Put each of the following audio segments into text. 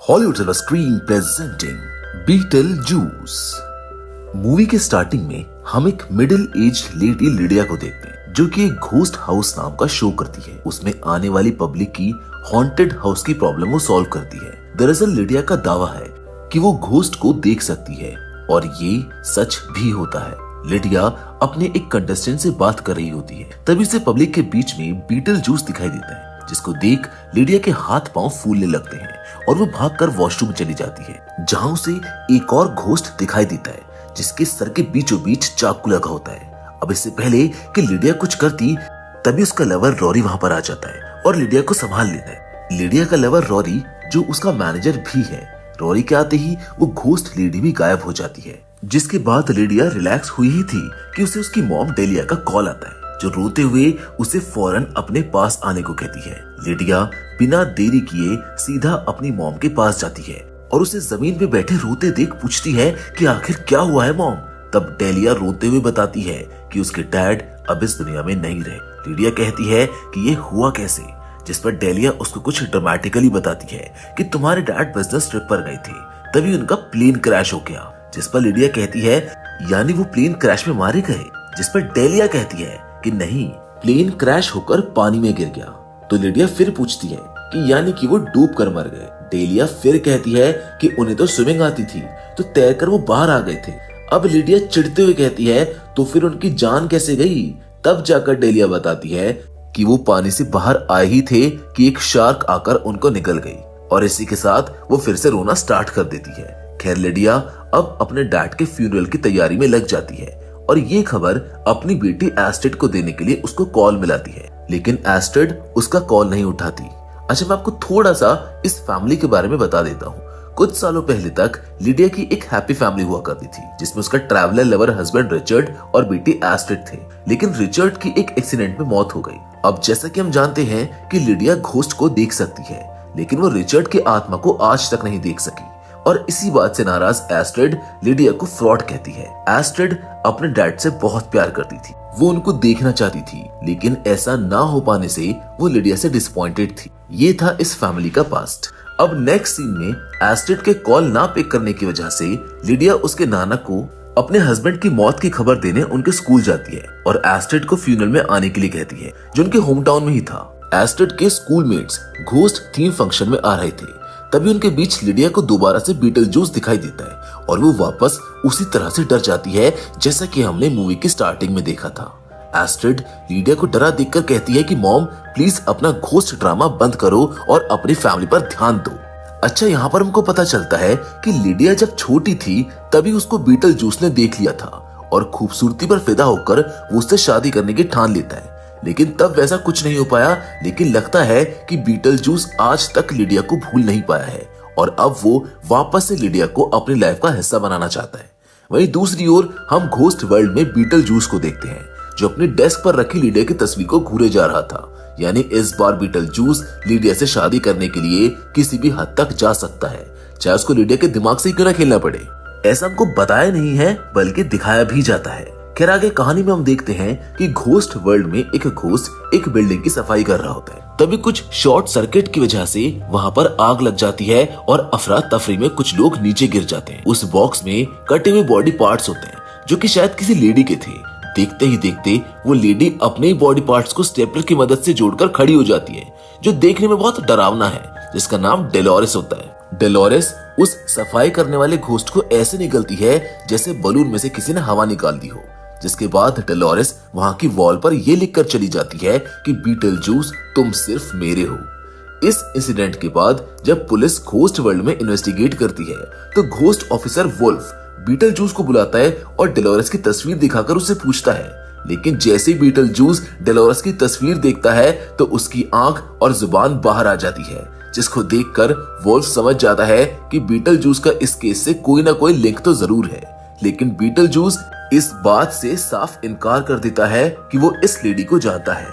Hollywood silver screen presenting Beetlejuice. Movie के starting में हम एक मिडिल एज लेडी लिडिया को देखते हैं जो कि एक घोस्ट हाउस नाम का शो करती है। उसमें आने वाली पब्लिक की हॉन्टेड हाउस की प्रॉब्लम को सॉल्व करती है। दरअसल लिडिया का दावा है कि वो घोस्ट को देख सकती है और ये सच भी होता है। लिडिया अपने एक कंटेस्टेंट से बात कर रही होती है, तभी से पब्लिक के बीच में बीटल जूस दिखाई देता है, जिसको देख लिडिया के हाथ पांव फूलने लगते हैं और वो भागकर वॉशरूम चली जाती है, जहां उसे एक और घोस्ट दिखाई देता है जिसके सर के बीचों बीच चाकू लगा होता है। अब इससे पहले कि लिडिया कुछ करती, तभी उसका लवर रॉरी वहां पर आ जाता है और लिडिया को संभाल लेता है। लिडिया का लवर रॉरी जो उसका मैनेजर भी है, रॉरी के आते ही वो घोस्ट लेडी भी गायब हो जाती है। जिसके बाद लिडिया रिलैक्स हुई ही थी कि उसे उसकी मॉम डेलिया का कॉल आता है, जो रोते हुए उसे फौरन अपने पास आने को कहती है। लिडिया बिना देरी किए सीधा अपनी मॉम के पास जाती है और उसे जमीन पे बैठे रोते देख पूछती है कि आखिर क्या हुआ है मॉम। तब डेलिया रोते हुए बताती है कि उसके डैड अब इस दुनिया में नहीं रहे। लिडिया कहती है कि ये हुआ कैसे, जिस पर डेलिया उसको कुछ ड्रामेटिकली बताती है कि तुम्हारे डैड बिजनेस ट्रिप पर गए थे, तभी उनका प्लेन क्रैश हो गया। जिस पर लिडिया कहती है यानी वो प्लेन क्रैश में मारे गए, जिस पर डेलिया कहती है कि नहीं, प्लेन क्रैश होकर पानी में गिर गया। तो लिडिया फिर पूछती है कि यानी कि वो डूब कर मर गए। डेलिया फिर कहती है कि उन्हें तो स्विमिंग आती थी, तो तैरकर वो बाहर आ गए थे। अब लिडिया चिढ़ते हुए कहती है तो फिर उनकी जान कैसे गई। तब जाकर डेलिया बताती है कि वो पानी से बाहर आए ही थे कि एक शार्क आकर उनको निगल गई, और इसी के साथ वो फिर से रोना स्टार्ट कर देती है। खैर लिडिया अब अपने डैड के फ्यूनरल की तैयारी में लग जाती है और ये खबर अपनी बेटी एस्ट्रिड को देने के लिए उसको कॉल मिलाती है, लेकिन एस्ट्रिड उसका कॉल नहीं उठाती। अच्छा, मैं आपको थोड़ा सा इस फैमिली के बारे में बता देता हूँ। कुछ सालों पहले तक लिडिया की एक हैप्पी फैमिली हुआ करती थी, जिसमें उसका ट्रैवलर लवर हस्बैंड रिचर्ड और बेटी एस्ट्रिड थे। लेकिन रिचर्ड की एक एक्सीडेंट में मौत हो गई। अब जैसा कि हम जानते हैं कि लिडिया घोस्ट को देख सकती है, लेकिन वो रिचर्ड की आत्मा को आज तक नहीं देख सकी, और इसी बात से नाराज एस्ट्रिड लिडिया को फ्रॉड कहती है। एस्ट्रिड अपने डैड से बहुत प्यार करती थी, वो उनको देखना चाहती थी, लेकिन ऐसा ना हो पाने से वो लिडिया से डिसअपॉइंटेड थी। ये था इस फैमिली का पास्ट। अब नेक्स्ट सीन में एस्ट्रिड के कॉल ना पिक करने की वजह से लिडिया उसके नाना को अपने हस्बैंड की मौत की खबर देने उनके स्कूल जाती है और एस्ट्रिड को फ्यूनरल में आने के लिए कहती है, जो उनके होम टाउन में ही था। एस्ट्रिड के स्कूलमेट्स घोस्ट थीम फंक्शन में आ रहे थे, तभी उनके बीच लिडिया को दोबारा से बीटल जूस दिखाई देता है और वो वापस उसी तरह से डर जाती है जैसा कि हमने मूवी की स्टार्टिंग में देखा था। एस्ट्रिड लिडिया को डरा देखकर कहती है कि मॉम प्लीज अपना घोस्ट ड्रामा बंद करो और अपनी फैमिली पर ध्यान दो। अच्छा, यहाँ पर हमको पता चलता है कि लिडिया जब छोटी थी तभी उसको बीटल जूस ने देख लिया था और खूबसूरती पर फिदा होकर वो उससे शादी करने की ठान लेता है, लेकिन तब वैसा कुछ नहीं हो पाया। लेकिन लगता है कि बीटल जूस आज तक लिडिया को भूल नहीं पाया है और अब वो वापस से लिडिया को अपनी लाइफ का हिस्सा बनाना चाहता है। वहीं दूसरी ओर हम घोस्ट वर्ल्ड में बीटल जूस को देखते हैं, जो अपनी डेस्क पर रखी लिडिया की तस्वीर को घूरे जा रहा था। यानी इस बार बीटल जूस लिडिया से शादी करने के लिए किसी भी हद तक जा सकता है, चाहे उसको लिडिया के दिमाग से क्यों ना खेलना पड़े। ऐसा हमको बताया नहीं है बल्कि दिखाया भी जाता है। खैर आगे कहानी में हम देखते हैं कि घोस्ट वर्ल्ड में एक घोस्ट एक बिल्डिंग की सफाई कर रहा होता है, तभी कुछ शॉर्ट सर्किट की वजह से वहां पर आग लग जाती है और अफरा तफरी में कुछ लोग नीचे गिर जाते हैं। उस बॉक्स में कटे हुए बॉडी पार्ट्स होते हैं जो कि शायद किसी लेडी के थे। देखते ही देखते वो लेडी अपने ही बॉडी पार्ट्स को स्टेपलर की मदद से जोड़कर खड़ी हो जाती है, जो देखने में बहुत डरावना है, जिसका नाम डेलोरेस होता है। डेलोरेस उस सफाई करने वाले घोस्ट को ऐसे निकलती है जैसे बलून में से किसी ने हवा निकाल दी हो, जिसके बाद डेलोरेस वहां की वॉल पर यह लिखकर चली जाती है कि बीटल जूस तुम सिर्फ मेरे हो। इस इंसिडेंट के बाद जब पुलिस घोस्ट वर्ल्ड में इन्वेस्टिगेट करती है तो ghost officer Wolf Beetlejuice को बुलाता है और डेलोरेस की तस्वीर दिखाकर उससे पूछता है, लेकिन जैसे ही बीटल जूस डेलोरेस की तस्वीर देखता है तो उसकी आंख और जुबान बाहर आ जाती है, जिसको देखकर वुल्फ समझ जाता है कि बीटल जूस का इस केस से कोई ना कोई लिंक तो जरूर है। लेकिन बीटल जूस इस बात से साफ इनकार कर देता है कि वो इस लेडी को जानता है।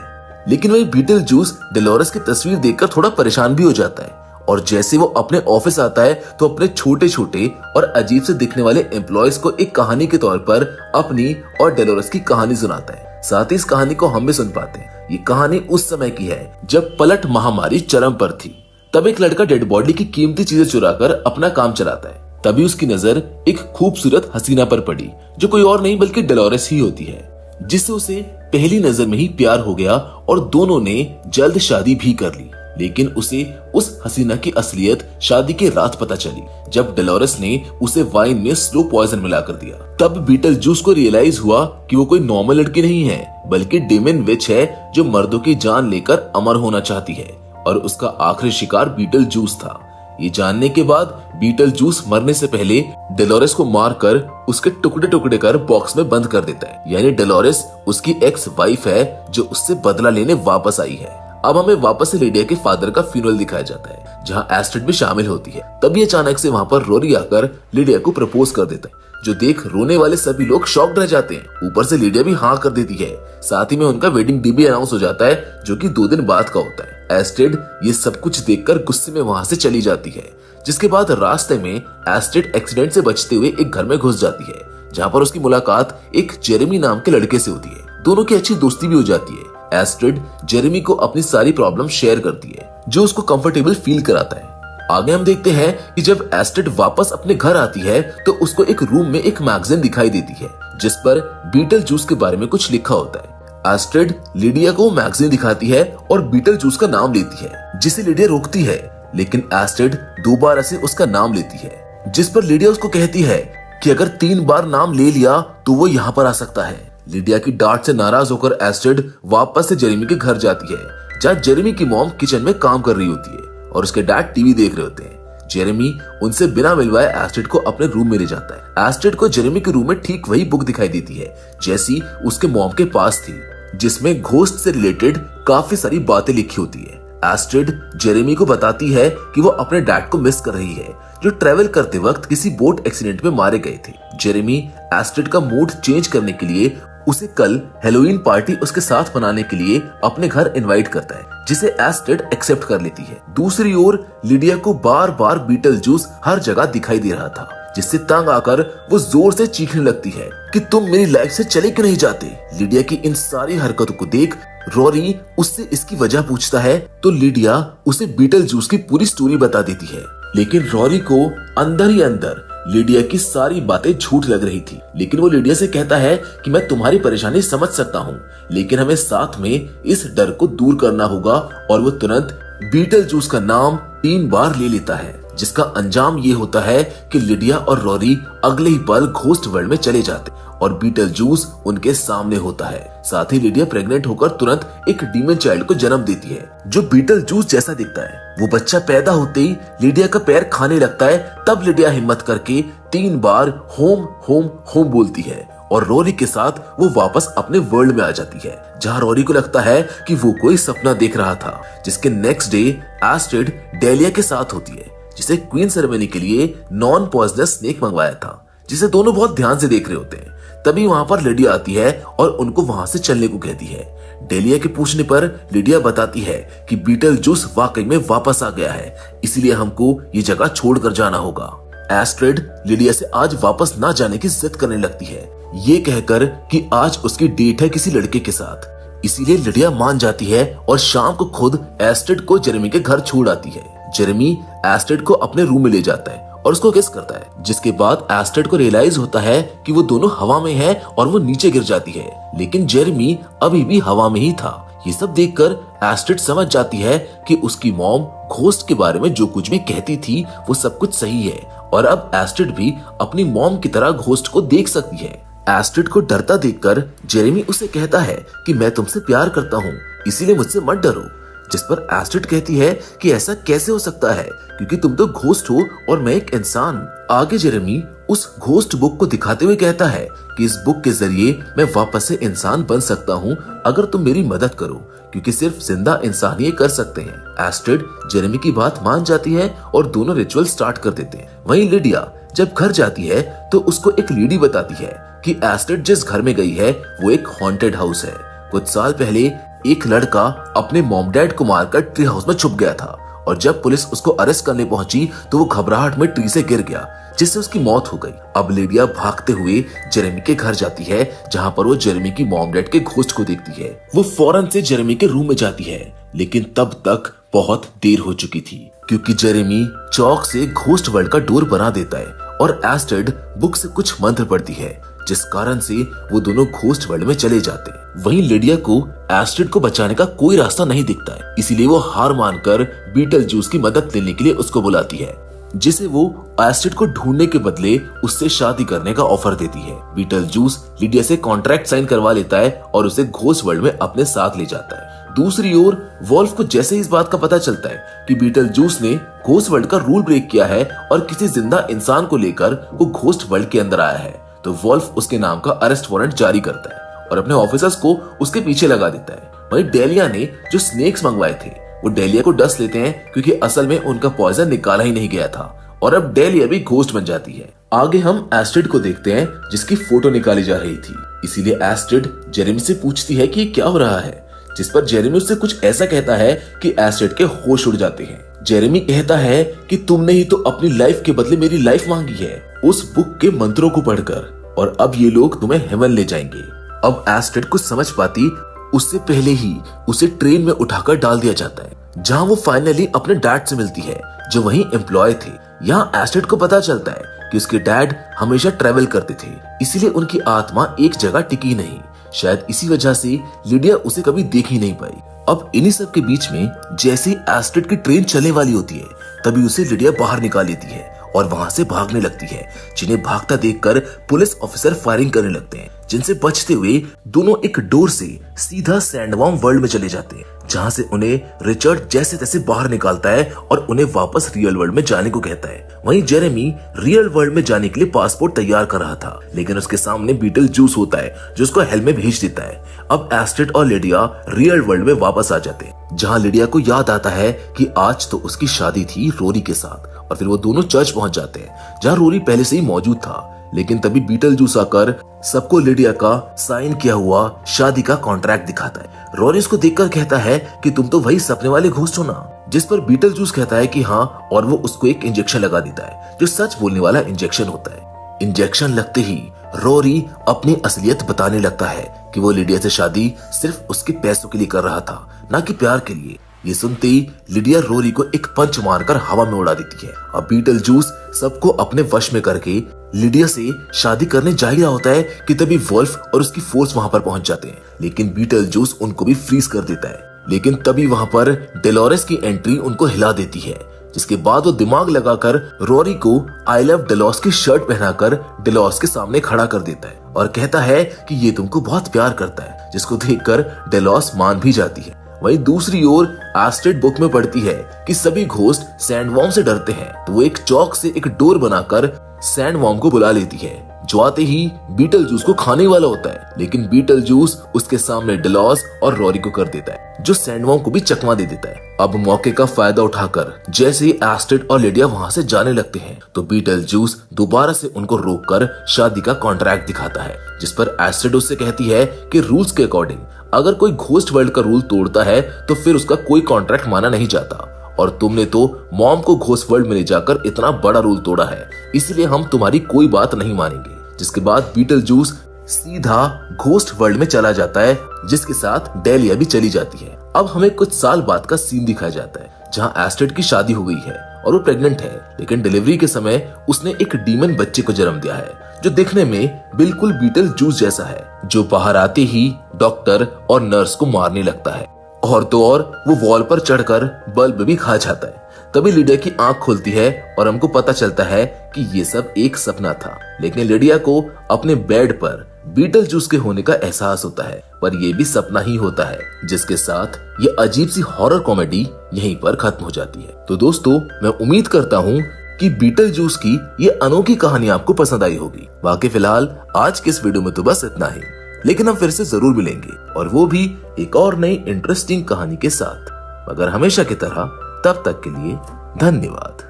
लेकिन वही बीटल जूस डेलोरेस की तस्वीर देखकर थोड़ा परेशान भी हो जाता है और जैसे वो अपने ऑफिस आता है तो अपने छोटे छोटे और अजीब से दिखने वाले एम्प्लॉयज को एक कहानी के तौर पर अपनी और डेलोरेस की कहानी सुनाता है। साथ ही इस कहानी को हम भी सुन पाते हैं। ये कहानी उस समय की है जब पलट महामारी चरम पर थी। तब एक लड़का डेड बॉडी की कीमती चीजें चुराकर अपना काम चलाता है। तभी उसकी नजर एक खूबसूरत हसीना पर पड़ी जो कोई और नहीं बल्कि डेलोरेस ही होती है, जिससे उसे पहली नजर में ही प्यार हो गया और दोनों ने जल्द शादी भी कर ली। लेकिन उसे उस हसीना की असलियत शादी के रात पता चली, जब डेलोरेस ने उसे वाइन में स्लो पॉइजन मिलाकर दिया। तब बीटलजूस को रियलाइज हुआ कि वो कोई नॉर्मल लड़की नहीं है बल्कि डेमन विच है जो मर्दों की जान लेकर अमर होना चाहती है, और उसका आखिरी शिकार बीटलजूस था। ये जानने के बाद बीटलजूस मरने से पहले डेलोरेस को मारकर उसके टुकड़े टुकड़े कर बॉक्स में बंद कर देता है। यानी डेलोरेस उसकी एक्स वाइफ है जो उससे बदला लेने वापस आई है। अब हमें वापस से लिडिया के फादर का फ्यूनरल दिखाया जाता है, जहां एस्ट्रिड भी शामिल होती है। तभी अचानक से वहां पर रोरी आकर लिडिया को प्रपोज कर देता है, जो देख रोने वाले सभी लोग शॉक्ड रह जाते हैं। ऊपर से लिडिया भी हाँ कर देती है। साथ ही में उनका वेडिंग डे भी अनाउंस हो जाता है, जो कि 2 दिन बाद का होता है। एस्ट्रिड ये सब कुछ देखकर गुस्से में वहां से चली जाती है, जिसके बाद रास्ते में एस्ट्रिड एक्सीडेंट से बचते हुए एक घर में घुस जाती है, जहाँ पर उसकी मुलाकात एक जेरेमी नाम के लड़के से होती है। दोनों की अच्छी दोस्ती भी हो जाती है। एस्ट्रिड जेरेमी को अपनी सारी प्रॉब्लम शेयर करती है, जो उसको कंफर्टेबल फील कराता है। आगे हम देखते हैं कि जब एस्ट्रिड वापस अपने घर आती है तो उसको एक रूम में एक मैगजीन दिखाई देती है, जिस पर बीटलजूस के बारे में कुछ लिखा होता है। एस्ट्रिड लिडिया को मैगजीन दिखाती है और बीटलजूस का नाम लेती है, जिसे लिडिया रोकती है, लेकिन एस्ट्रिड दोबारा से उसका नाम लेती है, जिस पर लिडिया उसको कहती है कि अगर 3 बार नाम ले लिया तो वो यहाँ पर आ सकता है। लिडिया की डांट से नाराज होकर एस्ट्रिड वापस से जेरेमी के घर जाती है, जहाँ जेरेमी की मॉम किचन में काम कर रही होती है और उसके डैड टीवी देख रहे होते हैं। जेरेमी उनसे बिना मिलवाए एस्ट्रिड को अपने रूम में ले जाता है। एस्ट्रिड को जेरेमी के रूम में ठीक वही बुक दिखाई देती है जैसी उसके मॉम के पास थी, जिसमें घोस्ट से रिलेटेड काफी सारी बातें लिखी होती है। एस्ट्रिड जेरेमी को बताती है कि वो अपने डैड को मिस कर रही है, जो ट्रेवल करते वक्त किसी बोट एक्सीडेंट में मारे गए थे। जेरेमी एस्ट्रिड का मूड चेंज करने के लिए उसे कल हेलोवीन पार्टी उसके साथ मनाने के लिए अपने घर इनवाइट करता है, जिसे एस्ट्रिड एक्सेप्ट कर लेती है। दूसरी ओर लिडिया को बार बार बीटलजूस हर जगह दिखाई दे रहा था, जिससे तंग आकर वो जोर से चीखने लगती है कि तुम मेरी लाइफ से चले क्यों नहीं जाते। लिडिया की इन सारी हरकतों को देख रोरी उससे इसकी वजह पूछता है, तो लिडिया उसे बीटलजूस की पूरी स्टोरी बता देती है। लेकिन रोरी को अंदर ही अंदर लिडिया की सारी बातें झूठ लग रही थी। लेकिन वो लिडिया से कहता है कि मैं तुम्हारी परेशानी समझ सकता हूँ, लेकिन हमें साथ में इस डर को दूर करना होगा। और वो तुरंत बीटलजूस का नाम 3 बार ले लेता है, जिसका अंजाम ये होता है कि लिडिया और रोरी अगले ही पल घोस्ट वर्ल्ड में चले जाते और बीटलजूस उनके सामने होता है। साथ ही लिडिया प्रेग्नेंट होकर तुरंत एक डीमन चाइल्ड को जन्म देती है, जो बीटलजूस जैसा दिखता है। वो बच्चा पैदा होते ही लिडिया का पैर खाने लगता है। तब लिडिया हिम्मत करके 3 बार होम होम होम बोलती है और रोरी के साथ वो वापस अपने वर्ल्ड में आ जाती है, जहाँ रोरी को लगता है कि वो कोई सपना देख रहा था। जिसके नेक्स्ट डे एस्ट्रिड डेलिया के साथ होती है, जिसे क्वीन सेरेमनी के लिए नॉन पॉइजनस स्नेक मंगवाया था, जिसे दोनों बहुत ध्यान से देख रहे होते हैं। तभी वहां पर लिडिया आती है और उनको वहां से चलने को कहती है। डेलिया के पूछने पर लिडिया बताती है कि बीटलजूस वाकई में वापस आ गया है, इसीलिए हमको ये जगह छोड़कर जाना होगा। एस्ट्रिड लिडिया से आज वापस ना जाने की जिद करने लगती है, ये कहकर कि आज उसकी डेट है किसी लड़के के साथ। इसीलिए लिडिया मान जाती है और शाम को खुद एस्ट्रिड को जेरेमी के घर छोड़ आती है। जेरेमी एस्ट्रिड को अपने रूम में ले जाता है और उसको किस करता है, जिसके बाद एस्ट्रिड को रियलाइज होता है कि वो दोनों हवा में है और वो नीचे गिर जाती है, लेकिन जेरेमी अभी भी हवा में ही था। ये सब देखकर एस्ट्रिड समझ जाती है कि उसकी मॉम घोस्ट के बारे में जो कुछ भी कहती थी वो सब कुछ सही है और अब एस्ट्रिड भी अपनी मॉम की तरह घोस्ट को देख सकती है। एस्ट्रिड को डरता देखकर जेरेमी उसे कहता है कि मैं तुमसे प्यार करता हूँ, इसीलिए मुझसे मत डरो। जिस पर एस्ट्रिड कहती है कि ऐसा कैसे हो सकता है, क्योंकि तुम तो घोस्ट हो और मैं एक इंसान। आगे जेरेमी उस घोस्ट बुक को दिखाते हुए कहता है कि इस बुक के जरिए मैं वापस से इंसान बन सकता हूँ अगर तुम मेरी मदद करो, क्योंकि सिर्फ जिंदा इंसान ये कर सकते हैं। एस्ट्रिड जेरेमी की बात मान जाती है और दोनों रिचुअल स्टार्ट कर देते हैं। वहीं लिडिया जब घर जाती है तो उसको एक लेडी बताती है कि एस्ट्रिड जिस घर में गई है वो एक हॉन्टेड हाउस है। कुछ साल पहले एक लड़का अपने मॉम डैड को मारकर ट्री हाउस में छुप गया था और जब पुलिस उसको अरेस्ट करने पहुंची तो वो घबराहट में ट्री से गिर गया, जिससे उसकी मौत हो गई। अब लिडिया भागते हुए जेरेमी के घर जाती है, जहां पर वो जेरेमी की मॉम डैड के घोस्ट को देखती है। वो फौरन से जेरेमी के रूम में जाती है, लेकिन तब तक बहुत देर हो चुकी थी, क्योंकि जेरेमी चौक से घोस्ट वर्ल्ड का डोर बना देता है और एस्टेड बुक से कुछ मंत्र पढ़ती है, जिस कारण से वो दोनों घोस्ट वर्ल्ड में चले जाते हैं। वहीं लिडिया को एस्टेड को बचाने का कोई रास्ता नहीं दिखता है, इसीलिए वो हार मानकर बीटल जूस की मदद लेने के लिए उसको बुलाती है, जिसे वो एस्टेड को ढूंढने के बदले उससे शादी करने का ऑफर देती है। बीटल जूस लिडिया से कॉन्ट्रैक्ट साइन करवा लेता है और उसे घोस्ट वर्ल्ड में अपने साथ ले जाता है। दूसरी ओर वोल्फ को जैसे इस बात का पता चलता है कि बीटल जूस ने घोस्ट वर्ल्ड का रूल ब्रेक किया है और किसी जिंदा इंसान को लेकर वो घोस्ट वर्ल्ड के अंदर आया है, तो वोल्फ उसके नाम का अरेस्ट वारंट जारी करता है और अपने ऑफिसर्स को उसके पीछे लगा देता है। वहीं डेलिया ने जो स्नेक्स मंगवाए थे वो डेलिया को डस लेते हैं, क्योंकि असल में उनका पॉइजन निकाला ही नहीं गया था और अब डेलिया भी घोस्ट बन जाती है। आगे हम एस्टेड को देखते हैं, जिसकी फोटो निकाली जा रही थी। इसीलिए एस्टेड जेरेमी से पूछती है कि क्या हो रहा है, जिस पर जेरेमी उससे कुछ ऐसा कहता है कि एस्टेड के होश उड़ जाते हैं। जेरेमी कहता है कि तुमने ही तो अपनी लाइफ के बदले मेरी लाइफ मांगी है उस बुक के मंत्रों को पढ़कर, और अब ये लोग तुम्हें हेवन ले जाएंगे। अब एस्टेड कुछ समझ पाती उससे पहले ही उसे ट्रेन में उठाकर डाल दिया जाता है, जहां वो फाइनली अपने डैड से मिलती है, जो वहीं एम्प्लॉय थे। यहाँ एस्टेड को पता चलता है कि उसके डैड हमेशा ट्रेवल करते थे, इसीलिए उनकी आत्मा एक जगह टिकी नहीं। शायद इसी वजह से लिडिया उसे कभी देख ही नहीं पाई। अब इन्हीं सब के बीच में जैसे एस्टेड की ट्रेन चलने वाली होती है, तभी उसे लिडिया बाहर निकाल लेती है और वहां से भागने लगती है, जिन्हें भागता देखकर पुलिस ऑफिसर फायरिंग करने लगते हैं, जिनसे बचते हुए दोनों एक डोर से सीधा सैंडवॉर्म वर्ल्ड में चले जाते हैं, जहां से उन्हें रिचर्ड जैसे तैसे बाहर निकालता है और उन्हें वापस रियल वर्ल्ड में जाने को कहता है। वहीं जेरेमी रियल वर्ल्ड में जाने के लिए पासपोर्ट तैयार कर रहा था, लेकिन उसके सामने बीटल जूस होता है, जो उसको हेल में भेज देता है। अब एस्टेड और लिडिया रियल वर्ल्ड में वापस आ जाते हैं, जहाँ लिडिया को याद आता है कि आज तो उसकी शादी थी रोरी के साथ, और फिर वो दोनों चर्च पहुंच जाते हैं, जहाँ रोरी पहले से ही मौजूद था। लेकिन तभी बीटल जूस आकर सबको लिडिया का साइन किया हुआ शादी का कॉन्ट्रैक्ट दिखाता है। रोरी उसको देखकर कहता है कि तुम तो वही सपने वाले घोस्ट हो ना, जिस पर बीटल जूस कहता है कि हाँ, और वो उसको एक इंजेक्शन लगा देता है, जो सच बोलने वाला इंजेक्शन होता है। इंजेक्शन लगते ही रोरी अपनी असलियत बताने लगता है कि वो लिडिया से शादी सिर्फ उसके पैसों के लिए कर रहा था, ना कि प्यार के लिए। ये सुनते ही लिडिया रोरी को एक पंच मारकर हवा में उड़ा देती है। अब बीटल जूस सबको अपने वश में करके लिडिया से शादी करने जा ही रहा होता है कि तभी वोल्फ और उसकी फोर्स वहां पर पहुंच जाते हैं, लेकिन बीटल जूस उनको भी फ्रीज कर देता है। लेकिन तभी वहां पर डेलोरेस की एंट्री उनको हिला देती है, जिसके बाद वो दिमाग लगाकर रोरी को आई लव डेलोस की शर्ट पहनाकर डेलोस के सामने खड़ा कर देता है और कहता है कि ये तुमको बहुत प्यार करता है, जिसको देखकर डेलोस मान भी जाती है। वहीं दूसरी ओर एस्टेड बुक में पढ़ती है कि सभी घोस्ट सैंडवॉर्म से डरते हैं, तो वो एक चौक से एक डोर बनाकर सैंडवॉर्म को बुला लेती है, जो आते ही बीटल जूस को खाने वाला होता है। लेकिन बीटल जूस उसके सामने डेलोस और रोरी को कर देता है, जो सैंडवॉर्म को भी चकमा दे देता है। अब मौके का फायदा उठाकर जैसे ही एस्टेड और लिडिया वहां से जाने लगते हैं, तो बीटल जूस दोबारा से उनको रोककर शादी का कॉन्ट्रैक्ट दिखाता है, जिस पर एस्टेड उससे कहती है कि रूल्स के अकॉर्डिंग अगर कोई घोस्ट वर्ल्ड का रूल तोड़ता है तो फिर उसका कोई कॉन्ट्रैक्ट माना नहीं जाता, और तुमने तो मॉम को घोस्ट वर्ल्ड में ले जाकर इतना बड़ा रूल तोड़ा है, इसलिए हम तुम्हारी कोई बात नहीं मानेंगे। जिसके बाद बीटल जूस सीधा घोस्ट वर्ल्ड में चला जाता है, जिसके साथ डेलिया भी चली जाती है। अब हमें कुछ साल बाद का सीन दिखाया जाता है, जहाँ एस्टेड की शादी हो गई है और वो प्रेग्नेंट है, लेकिन डिलीवरी के समय उसने एक डीमन बच्चे को जन्म दिया है, जो दिखने में बिल्कुल बीटल जूस जैसा है, जो बाहर आते ही डॉक्टर और नर्स को मारने लगता है, और तो और वो वॉल पर चढ़कर बल्ब भी खा जाता है। तभी लिडिया की आंख खुलती है और हमको पता चलता है कि ये सब एक सपना था, लेकिन लिडिया को अपने बेड पर बीटल जूस के होने का एहसास होता है, पर ये भी सपना ही होता है, जिसके साथ ये अजीब सी हॉरर कॉमेडी यहीं पर खत्म हो जाती है। तो दोस्तों, मैं उम्मीद करता हूँ कि बीटल जूस की ये अनोखी कहानी आपको पसंद आई होगी। बाकी फिलहाल आज के इस वीडियो में तो बस इतना ही, लेकिन हम फिर से जरूर मिलेंगे, और वो भी एक और नई इंटरेस्टिंग कहानी के साथ। मगर हमेशा की तरह, तब तक के लिए धन्यवाद।